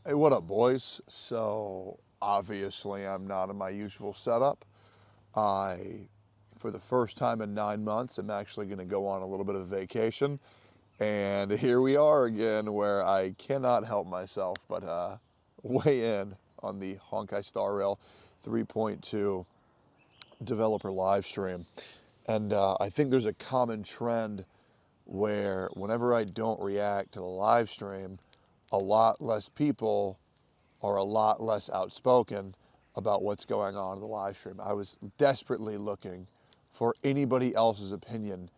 Hey, what up, boys? So, obviously, I'm not in my usual setup. For the first time in 9 months, I'm actually going to go on a little bit of vacation. And here we are again, where I cannot help myself but weigh in on the Honkai Star Rail 3.2 developer live stream. And I think there's a common trend where whenever I don't react to the live stream, a lot less people are a lot less outspoken about what's going on in the live stream. I was desperately looking for anybody else's opinion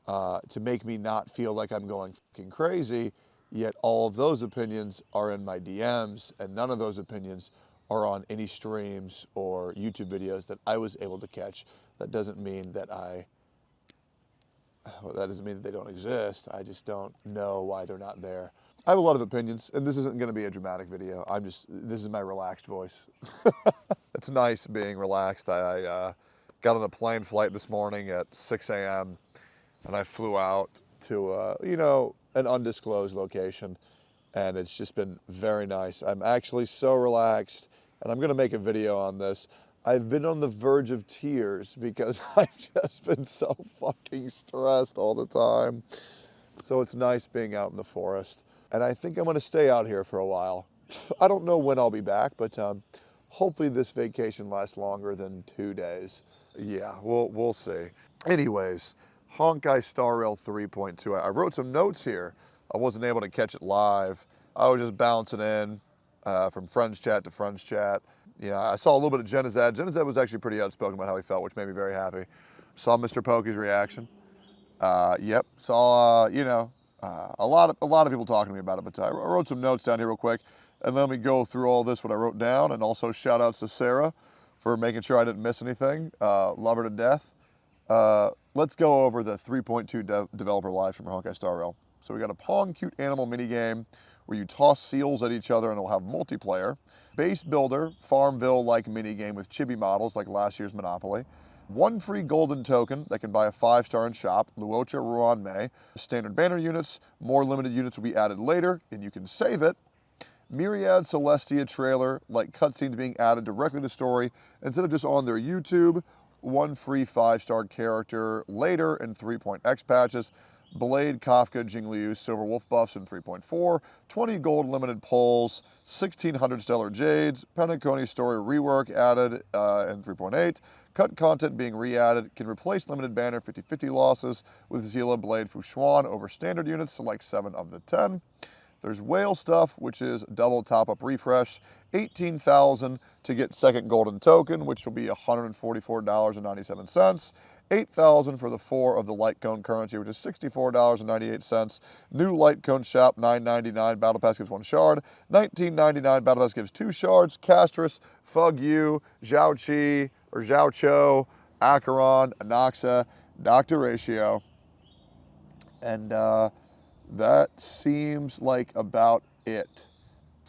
to make me not feel like I'm going fucking crazy, yet all of those opinions are in my DMs, and none of those opinions are on any streams or YouTube videos that I was able to catch. That doesn't mean that that doesn't mean that they don't exist. I just don't know why they're not there. I have a lot of opinions, and this isn't going to be a dramatic video. This is my relaxed voice. It's nice being relaxed. I got on a plane flight this morning at 6 a.m. and I flew out to, an undisclosed location, and it's just been very nice. I'm actually so relaxed, and I'm going to make a video on this. I've been on the verge of tears because I've just been so fucking stressed all the time. So it's nice being out in the forest. And I think I'm going to stay out here for a while. I don't know when I'll be back, but hopefully this vacation lasts longer than 2 days. Yeah, we'll see. Anyways, Honkai Star Rail 3.2. I wrote some notes here. I wasn't able to catch it live. I was just bouncing in from friends chat to friends chat. I saw a little bit of Genizad. Genizad was actually pretty outspoken about how he felt, which made me very happy. Saw Mr. Pokey's reaction. Yep, saw, a lot of people talking to me about it, but I wrote some notes down here real quick, and let me go through all this, what I wrote down, and also shout outs to Sarah for making sure I didn't miss anything. Love her to death. Let's go over the 3.2 developer live from Honkai Star Rail. So we got a Pong Cute Animal minigame where you toss seals at each other and it'll have multiplayer. Base builder, Farmville-like minigame with chibi models like last year's Monopoly. One free golden token that can buy a 5-star in shop, Luocha Ruan Mei. Standard banner units, more limited units will be added later, and you can save it. Myriad Celestia trailer, like cutscenes being added directly to story instead of just on their YouTube. One free 5-star character later in 3.x patches. Blade, Kafka, Jingliu, Silver Wolf buffs in 3.4, 20 gold limited pulls, 1,600 stellar jades, Penacony story rework added in 3.8, cut content being re-added, can replace limited banner 50-50 losses with Zila, Blade, Fushuan over standard units, select 7 of the 10. There's whale stuff, which is double top-up refresh, 18,000 to get second golden token, which will be $144.97. 8,000 for the 4 of the light cone currency, which is $64.98. New light cone shop, $9.99. Battle pass gives 1 shard. $19.99. Battle pass gives 2 shards. Castris, Fug Yu, Zhao Qi or Zhao Cho, Acheron, Anaxa, Dr. Ratio, and that seems like about it.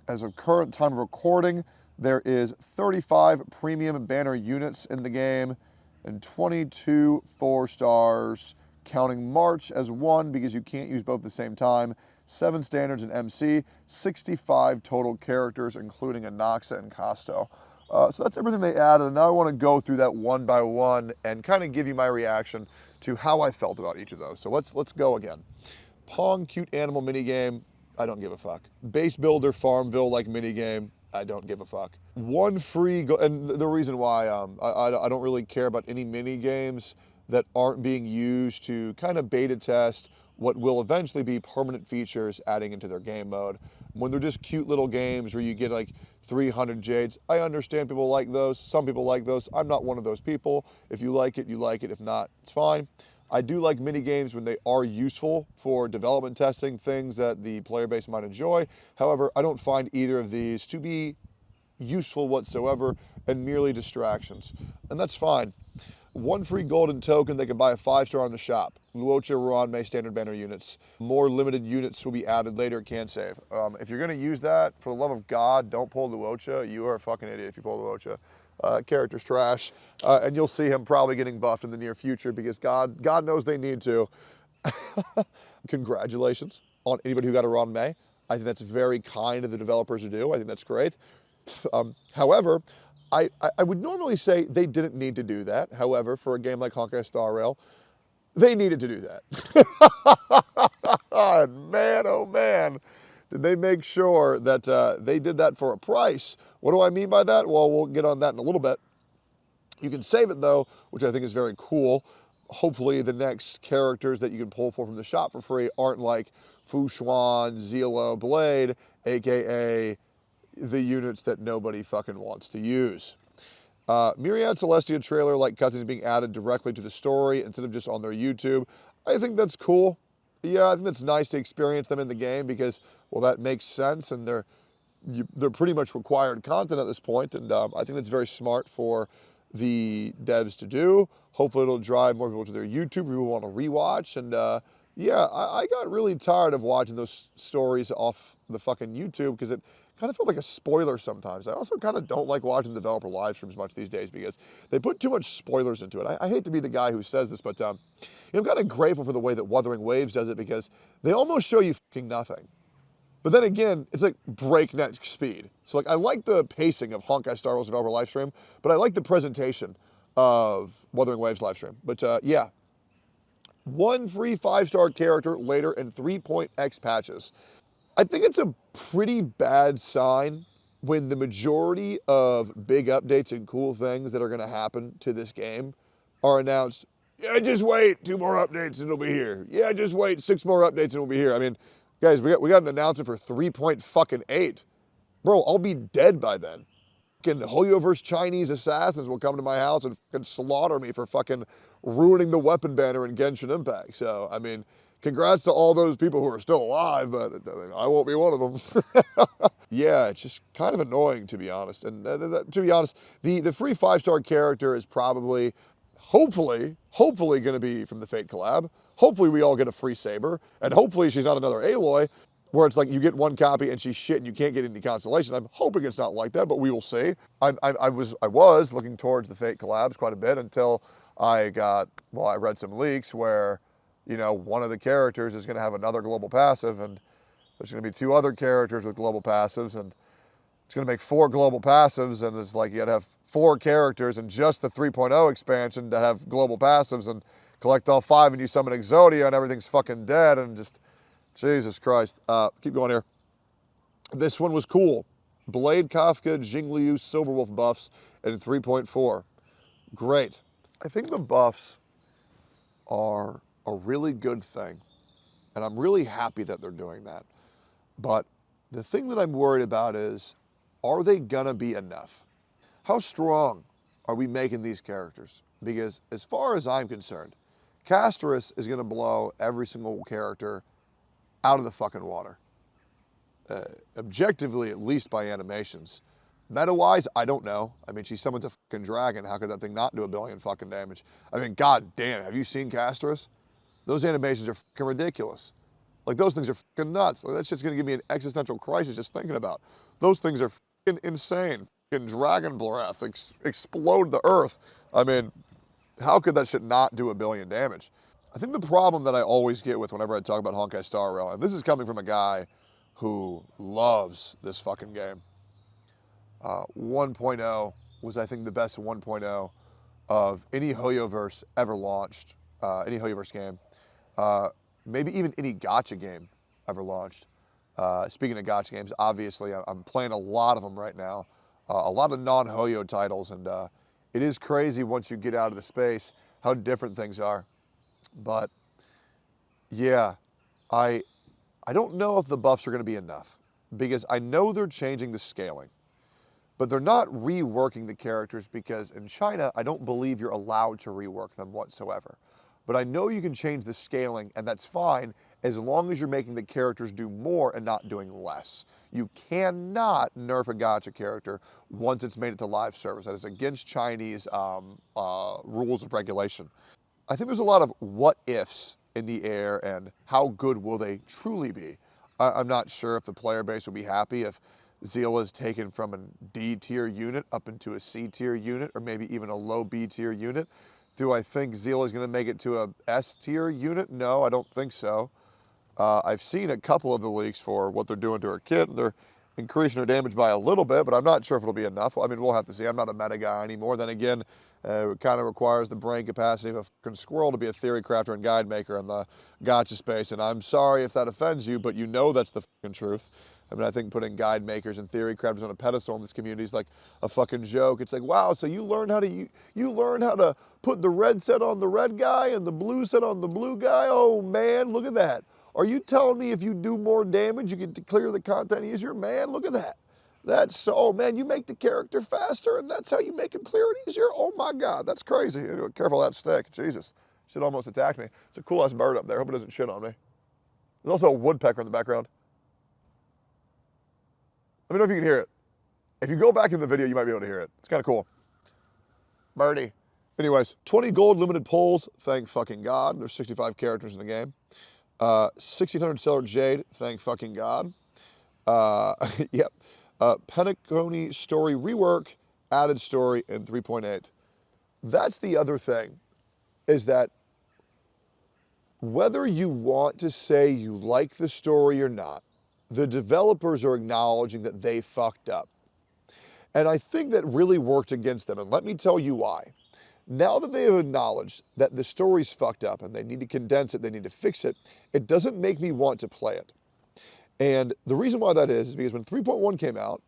As of current time of recording, there is 35 premium banner units in the game and 22 4-stars, counting March as 1 because you can't use both at the same time. 7 standards in MC, 65 total characters, including Anaxa and Casto. So that's everything they added, and now I want to go through that one by one and kind of give you my reaction to how I felt about each of those. So let's go again. Pong Cute Animal minigame, I don't give a fuck. Base builder Farmville-like minigame, I don't give a fuck. One free, and the reason why I don't really care about any minigames that aren't being used to kind of beta test what will eventually be permanent features adding into their game mode. When they're just cute little games where you get like 300 jades, I understand people like those. Some people like those. I'm not one of those people. If you like it, you like it. If not, it's fine. I do like mini games when they are useful for development testing, things that the player base might enjoy. However, I don't find either of these to be useful whatsoever and merely distractions. And that's fine. One free golden token, they can buy a 5-star in the shop. Luocha Ruan Mei standard banner units. More limited units will be added later, can't save. If you're gonna use that, for the love of God, don't pull Luocha. You are a fucking idiot if you pull Luocha. Character's trash, and you'll see him probably getting buffed in the near future because God knows they need to. Congratulations on anybody who got a Ruan Mei. I think that's very kind of the developers to do. I think that's great. However, I would normally say they didn't need to do that. However, for a game like Honkai Star Rail, they needed to do that. And man, oh man, did they make sure that they did that for a price. What do I mean by that? Well, we'll get on that in a little bit. You can save it though, which I think is very cool. Hopefully the next characters that you can pull from the shop for free aren't like Fu Xuan, Zelo, Blade, aka the units that nobody fucking wants to use. Myriad Celestia trailer like cutscenes being added directly to the story instead of just on their YouTube. I think that's cool. Yeah, I think that's nice to experience them in the game because, well, that makes sense and they're pretty much required content at this point, and I think that's very smart for the devs to do. Hopefully it'll drive more people to their YouTube, people want to rewatch, and yeah, I got really tired of watching those stories off the fucking YouTube because it kind of felt like a spoiler sometimes. I also kind of don't like watching developer live streams much these days because they put too much spoilers into it. I hate to be the guy who says this, but I'm kind of grateful for the way that Wuthering Waves does it because they almost show you fucking nothing. But then again, it's like breakneck speed. So like I like the pacing of Honkai Star Rail's developer livestream, but I like the presentation of Wuthering Waves livestream. But yeah, one free 5-star character later in 3.x patches. I think it's a pretty bad sign when the majority of big updates and cool things that are going to happen to this game are announced. Yeah, just wait, 2 more updates and it'll be here. Yeah, just wait, 6 more updates and it'll be here. I mean, guys, we got an announcement for 3.8. Bro, I'll be dead by then. Fucking Hoyoverse Chinese assassins will come to my house and fucking slaughter me for fucking ruining the weapon banner in Genshin Impact. So, I mean, congrats to all those people who are still alive, but I won't be one of them. Yeah, it's just kind of annoying, to be honest. And to be honest, the free 5-star character is probably, hopefully going to be from the Fate collab. Hopefully we all get a free saber, and hopefully she's not another Aloy, where it's like you get one copy and she's shit and you can't get any constellation. I'm hoping it's not like that, but we will see. I was looking towards the Fate collabs quite a bit until I read some leaks where, one of the characters is going to have another global passive, and there's going to be 2 other characters with global passives, and it's going to make 4 global passives, and it's like you got to have 4 characters in just the 3.0 expansion that have global passives, and collect all 5 and you summon Exodia and everything's fucking dead, and just, Jesus Christ. Keep going here. This one was cool. Blade Kafka, Jingliu, Silverwolf buffs in 3.4. Great. I think the buffs are a really good thing, and I'm really happy that they're doing that. But the thing that I'm worried about is, are they gonna be enough? How strong are we making these characters? Because as far as I'm concerned, Castorus is gonna blow every single character out of the fucking water. Objectively, at least by animations. Meta-wise, I don't know. I mean, she summons a fucking dragon. How could that thing not do 1 billion fucking damage? I mean, god damn, have you seen Castorus? Those animations are fucking ridiculous. Like, those things are fucking nuts. Like, that shit's gonna give me an existential crisis just thinking about. Those things are fucking insane. Fucking dragon breath, explode the earth. I mean, how could that shit not do 1 billion damage? I think the problem that I always get with whenever I talk about Honkai Star Rail, and this is coming from a guy who loves this fucking game. 1.0 was, I think, the best 1.0 of any Hoyoverse ever launched, any Hoyoverse game. Maybe even any gacha game ever launched. Speaking of gacha games, obviously, I'm playing a lot of them right now. A lot of non-Hoyo titles, and it is crazy once you get out of the space how different things are. But yeah, I don't know if the buffs are going to be enough, because I know they're changing the scaling, but they're not reworking the characters, because in China, I don't believe you're allowed to rework them whatsoever. But I know you can change the scaling, and that's fine as long as you're making the characters do more and not doing less. You cannot nerf a gacha character once it's made it to live service. That is against Chinese rules of regulation. I think there's a lot of what ifs in the air, and how good will they truly be. I'm not sure if the player base will be happy if Zeal is taken from a D tier unit up into a C tier unit, or maybe even a low B tier unit. Do I think Zeal is going to make it to a S tier unit? No, I don't think so. I've seen a couple of the leaks for what they're doing to her kit. They're increasing her damage by a little bit, but I'm not sure if it'll be enough. I mean, we'll have to see. I'm not a meta guy anymore. Then again, it kind of requires the brain capacity of a fucking squirrel to be a theory crafter and guide maker in the gacha space. And I'm sorry if that offends you, but you know that's the fucking truth. I mean, I think putting guide makers and theory crafters on a pedestal in this community is like a fucking joke. It's like, wow, so you learned how to put the red set on the red guy and the blue set on the blue guy? Oh man, look at that. Are you telling me if you do more damage, you can clear the content easier? Man, look at that. That's so, oh man, you make the character faster and that's how you make him clear it easier? Oh my God, that's crazy. Careful of that stick, Jesus. Shit almost attacked me. It's a cool ass bird up there. Hope it doesn't shit on me. There's also a woodpecker in the background. Let me know if you can hear it. If you go back in the video, you might be able to hear it. It's kind of cool. Birdie. Anyways, 20 gold limited pulls, thank fucking God. There's 65 characters in the game. 1600 Stellar Jade, thank fucking God. Yep. Tectone story rework, added story in 3.8. That's the other thing, is that whether you want to say you like the story or not, the developers are acknowledging that they fucked up. And I think that really worked against them. And let me tell you why. Now that they have acknowledged that the story's fucked up and they need to condense it, they need to fix it, it doesn't make me want to play it. And the reason why that is because when 3.1 came out,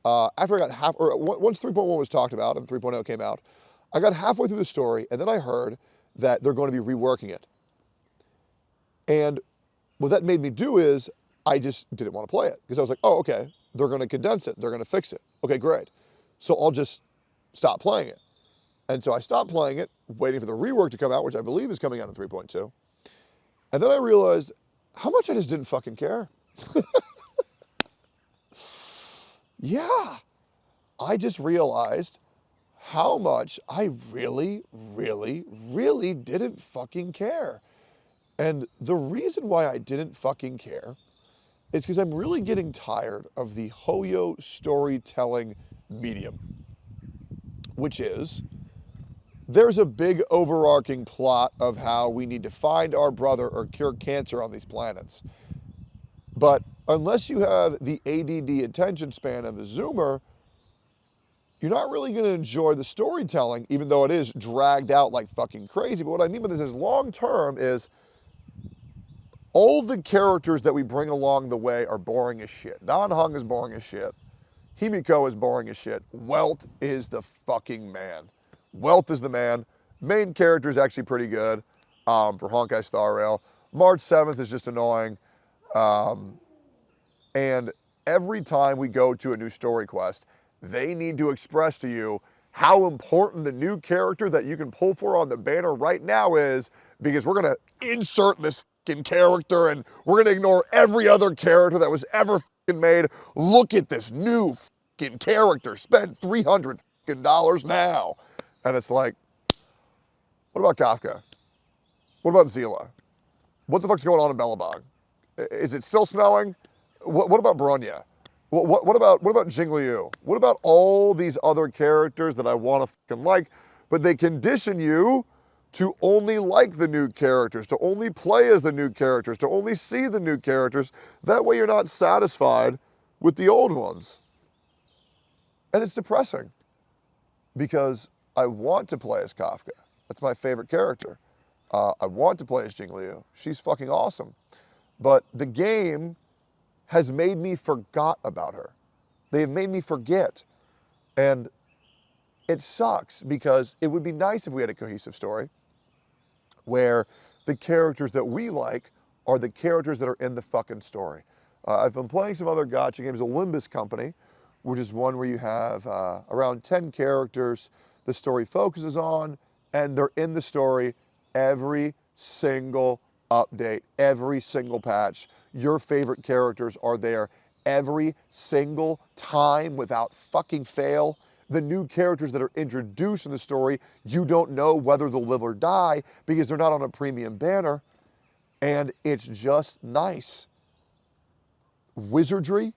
after I got once 3.1 was talked about and 3.0 came out, I got halfway through the story and then I heard that they're going to be reworking it. And what that made me do is I just didn't want to play it because I was like, oh, okay, they're going to condense it. They're going to fix it. Okay, great. So I'll just stop playing it. And so I stopped playing it, waiting for the rework to come out, which I believe is coming out in 3.2. And then I realized how much I just didn't fucking care. Yeah. I just realized how much I really, really, really didn't fucking care. And the reason why I didn't fucking care is because I'm really getting tired of the Hoyo storytelling medium, which is there's a big overarching plot of how we need to find our brother or cure cancer on these planets. But unless you have the ADD attention span of a Zoomer, you're not really going to enjoy the storytelling, even though it is dragged out like fucking crazy. But what I mean by this is long term is all the characters that we bring along the way are boring as shit. Dan Heng is boring as shit. Himiko is boring as shit. Welt is the fucking man. Welt is the man. Main character is actually pretty good for Honkai Star Rail. March 7th is just annoying. And every time we go to a new story quest, they need to express to you how important the new character that you can pull for on the banner right now is, because we're going to insert this fucking character and we're going to ignore every other character that was ever fucking made. Look at this new fucking character. Spend $300 fucking now. And it's like, what about Kafka? What about Zila? What the fuck's going on in Bellabong? Is it still snowing? What about Bronya? What about Jingliu? What about all these other characters that I want to fucking like, but they condition you to only like the new characters, to only play as the new characters, to only see the new characters. That way you're not satisfied with the old ones. And it's depressing because I want to play as Kafka. That's my favorite character. I want to play as Jingliu. She's fucking awesome. But the game has made me forgot about her. They have made me forget. And it sucks because it would be nice if we had a cohesive story where the characters that we like are the characters that are in the fucking story. I've been playing some other gacha games, Olympus Company, which is one where you have around 10 characters the story focuses on, and they're in the story every single update, every single patch. Your favorite characters are there every single time without fucking fail. The new characters that are introduced in the story, you don't know whether they'll live or die because they're not on a premium banner, and it's just nice. Wizardry,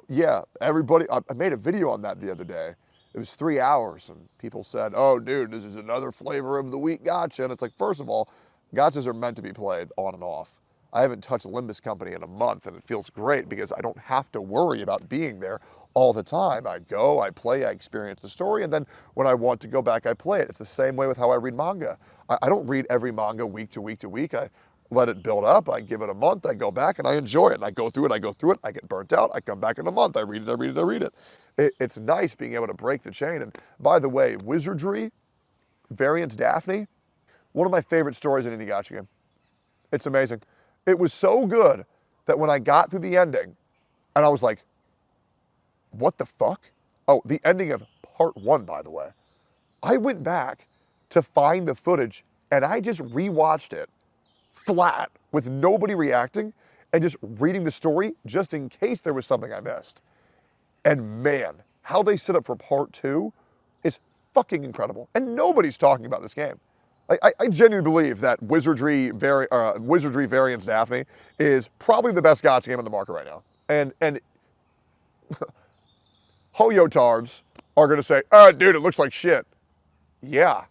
yeah, everybody, I made a video on that the other day. It was 3 hours, and people said, oh, dude, this is another flavor of the week gacha. And it's like, first of all, gachas are meant to be played on and off. I haven't touched Limbus Company in a month, and it feels great because I don't have to worry about being there all the time. I go, I play, I experience the story, and then when I want to go back, I play it. It's the same way with how I read manga. I don't read every manga week to week to week. I let it build up, I give it a month, I go back and I enjoy it, and I go through it, I get burnt out, I come back in a month, I read it. It's nice being able to break the chain. And by the way, Wizardry, Variants Daphne, one of my favorite stories in any gacha game. It's amazing. It was so good that when I got through the ending, and I was like, what the fuck? Oh, the ending of part 1, by the way. I went back to find the footage and I just rewatched it flat with nobody reacting and just reading the story just in case there was something I missed. And man, how they set up for part 2 is fucking incredible. And nobody's talking about this game. I genuinely believe that Wizardry Variants Daphne is probably the best gacha game on the market right now. And Hoyotards are gonna say, dude, it looks like shit. Yeah,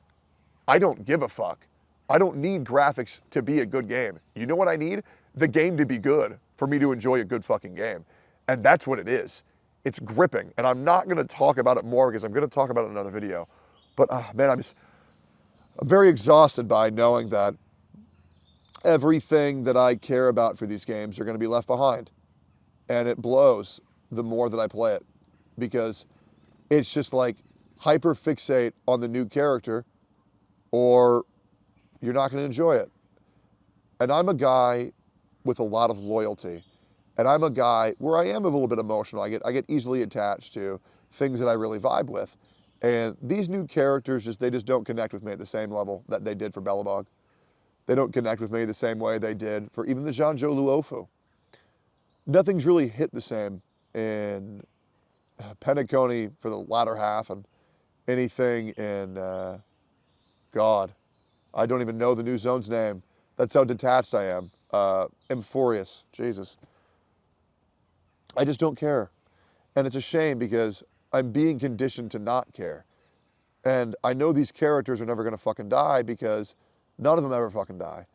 I don't give a fuck. I don't need graphics to be a good game. You know what I need? The game to be good for me to enjoy a good fucking game. And that's what it is. It's gripping. And I'm not gonna talk about it more because I'm gonna talk about it in another video. But man, I'm very exhausted by knowing that everything that I care about for these games are gonna be left behind. And it blows the more that I play it because it's just like hyper fixate on the new character or you're not going to enjoy it. And I'm a guy with a lot of loyalty. And I'm a guy where I am a little bit emotional. I get easily attached to things that I really vibe with. And these new characters, they just don't connect with me at the same level that they did for Bellabog. They don't connect with me the same way they did for even the Zhanzhou Luofu. Nothing's really hit the same in Penacony for the latter half and anything in, God, I don't even know the new zone's name. That's how detached I am. Emphorius, Jesus. I just don't care. And it's a shame because I'm being conditioned to not care. And I know these characters are never gonna fucking die because none of them ever fucking die.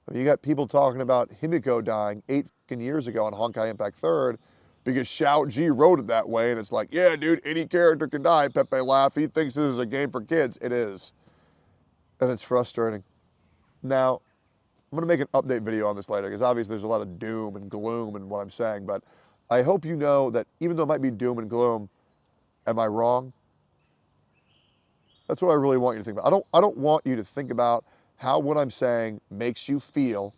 I mean, you got people talking about Himiko dying 8 fucking years ago on Honkai Impact 3rd because Xiao Ji wrote it that way, and it's like, yeah, dude, any character can die. Pepe laugh. He thinks this is a game for kids. It is. And it's frustrating. Now, I'm going to make an update video on this later because obviously there's a lot of doom and gloom in what I'm saying, but I hope you know that even though it might be doom and gloom, am I wrong? That's what I really want you to think about. I don't want you to think about how what I'm saying makes you feel.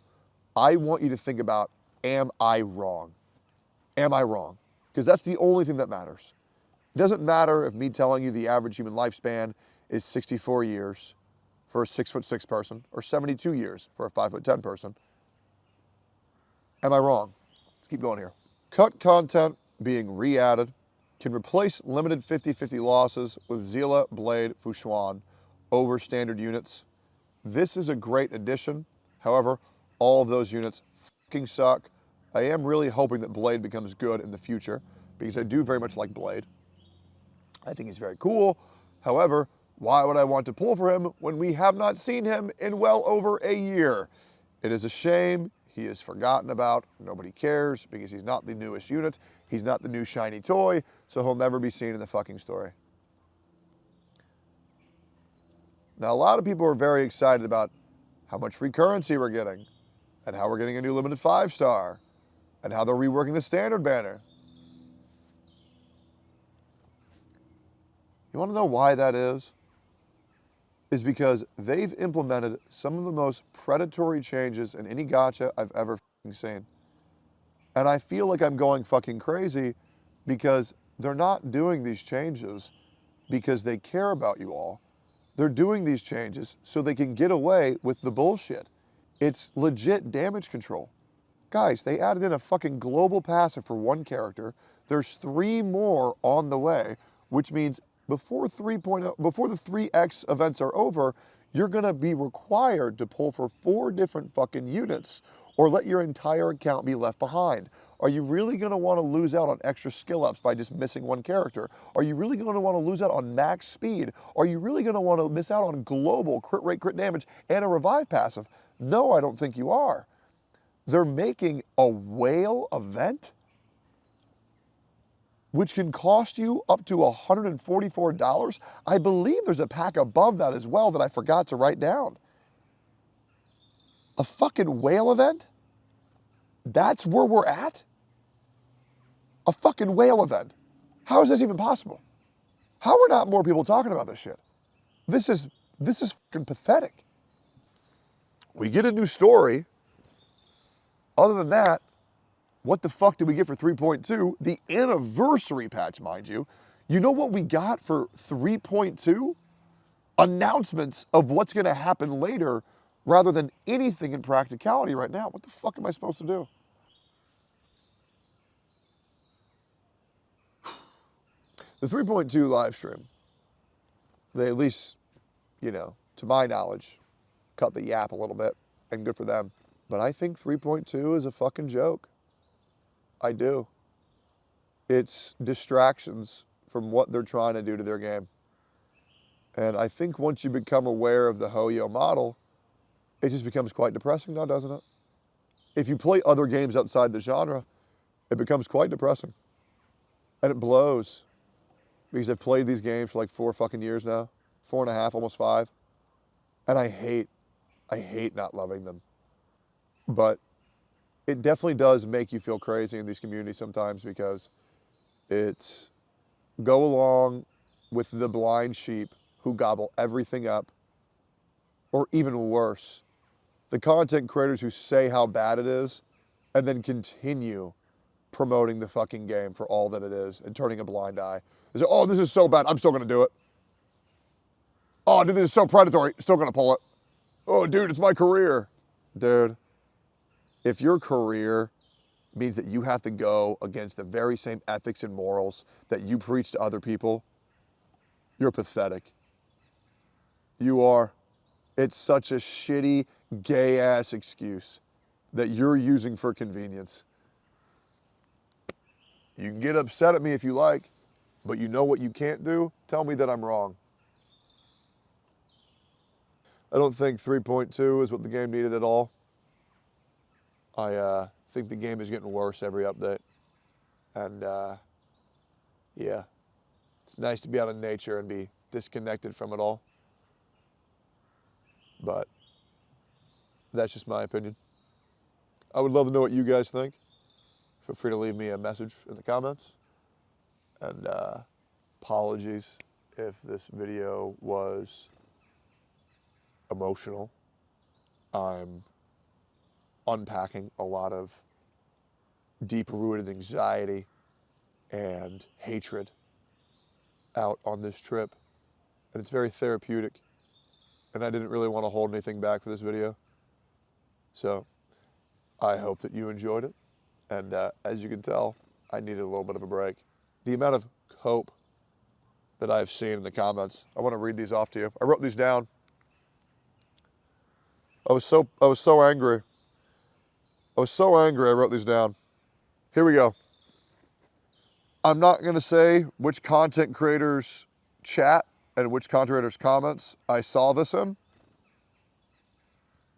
I want you to think about, am I wrong? Am I wrong? Because that's the only thing that matters. It doesn't matter if me telling you the average human lifespan is 64 years for a 6'6" person or 72 years for a 5'10" person. Am I wrong? Let's keep going here. Cut content being re-added can replace limited 50-50 losses with Zila, Blade, Fushuan over standard units. This is a great addition. However, all of those units fucking suck. I am really hoping that Blade becomes good in the future because I do very much like Blade. I think he's very cool. However, why would I want to pull for him when we have not seen him in well over a year? It is a shame. He is forgotten about. Nobody cares because he's not the newest unit. He's not the new shiny toy, so he'll never be seen in the fucking story. Now, a lot of people are very excited about how much free currency we're getting and how we're getting a new limited 5-star and how they're reworking the standard banner. You want to know why that is? Is because they've implemented some of the most predatory changes in any gacha I've ever seen. And I feel like I'm going fucking crazy because they're not doing these changes because they care about you all. They're doing these changes so they can get away with the bullshit. It's legit damage control. Guys, they added in a fucking global passive for one character. There's 3 more on the way, which means before 3.0, before the 3x events are over, you're gonna be required to pull for 4 different fucking units or let your entire account be left behind. Are you really gonna wanna lose out on extra skill ups by just missing one character? Are you really gonna wanna lose out on max speed? Are you really gonna wanna miss out on global crit rate, crit damage, and a revive passive? No, I don't think you are. They're making a whale event, which can cost you up to $144. I believe there's a pack above that as well that I forgot to write down. A fucking whale event? That's where we're at? A fucking whale event. How is this even possible? How are not more people talking about this shit? This is fucking pathetic. We get a new story. Other than that, what the fuck did we get for 3.2? The anniversary patch, mind you. You know what we got for 3.2? Announcements of what's going to happen later rather than anything in practicality right now. What the fuck am I supposed to do? The 3.2 live stream, they at least, you know, to my knowledge, cut the yap a little bit, and good for them. But I think 3.2 is a fucking joke. I do. It's distractions from what they're trying to do to their game. And I think once you become aware of the Hoyo model, it just becomes quite depressing now, doesn't it? If you play other games outside the genre, it becomes quite depressing. And it blows. Because I've played these games for like 4 fucking years now. 4.5, almost 5. And I hate not loving them. But it definitely does make you feel crazy in these communities sometimes because it's go along with the blind sheep who gobble everything up. Or even worse, the content creators who say how bad it is and then continue promoting the fucking game for all that it is and turning a blind eye. They say, oh, this is so bad, I'm still gonna do it. Oh, dude, this is so predatory, still gonna pull it. Oh, dude, it's my career. Dude, if your career means that you have to go against the very same ethics and morals that you preach to other people, you're pathetic. You are. It's such a shitty, gay-ass excuse that you're using for convenience. You can get upset at me if you like, but you know what you can't do? Tell me that I'm wrong. I don't think 3.2 is what the game needed at all. I think the game is getting worse every update. And yeah, it's nice to be out in nature and be disconnected from it all. But that's just my opinion. I would love to know what you guys think. Feel free to leave me a message in the comments. And apologies if this video was emotional. I'm unpacking a lot of deep-rooted anxiety and hatred out on this trip. And it's very therapeutic. And I didn't really want to hold anything back for this video. So I hope that you enjoyed it. And as you can tell, I needed a little bit of a break. The amount of hope that I've seen in the comments, I want to read these off to you. I wrote these down. I was so angry. I was so angry I wrote these down. Here we go. I'm not going to say which content creators chat and which content creators comments I saw this in.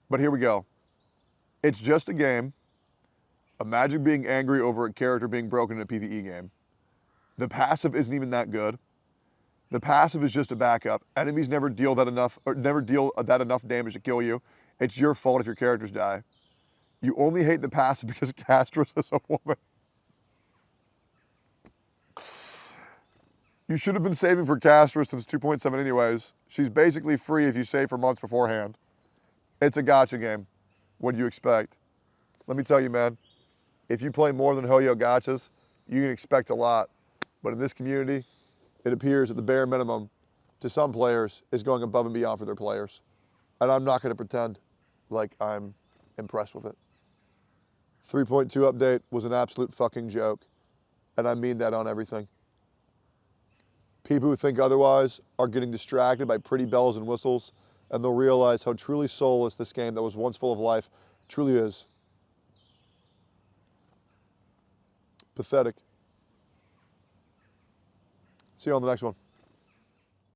But here we go. It's just a game. Imagine being angry over a character being broken in a PvE game. The passive isn't even that good. The passive is just a backup. Enemies never deal that enough damage to kill you. It's your fault if your characters die. You only hate the passive because Castris is a woman. You should have been saving for Castris since 2.7 anyways. She's basically free if you save for months beforehand. It's a gacha game. What do you expect? Let me tell you, man, if you play more than Hoyo gachas, you can expect a lot. But in this community, it appears that the bare minimum to some players is going above and beyond for their players. And I'm not going to pretend like I'm impressed with it. 3.2 update was an absolute fucking joke. And I mean that on everything. People who think otherwise are getting distracted by pretty bells and whistles, and they'll realize how truly soulless this game that was once full of life truly is. Pathetic. See you on the next one.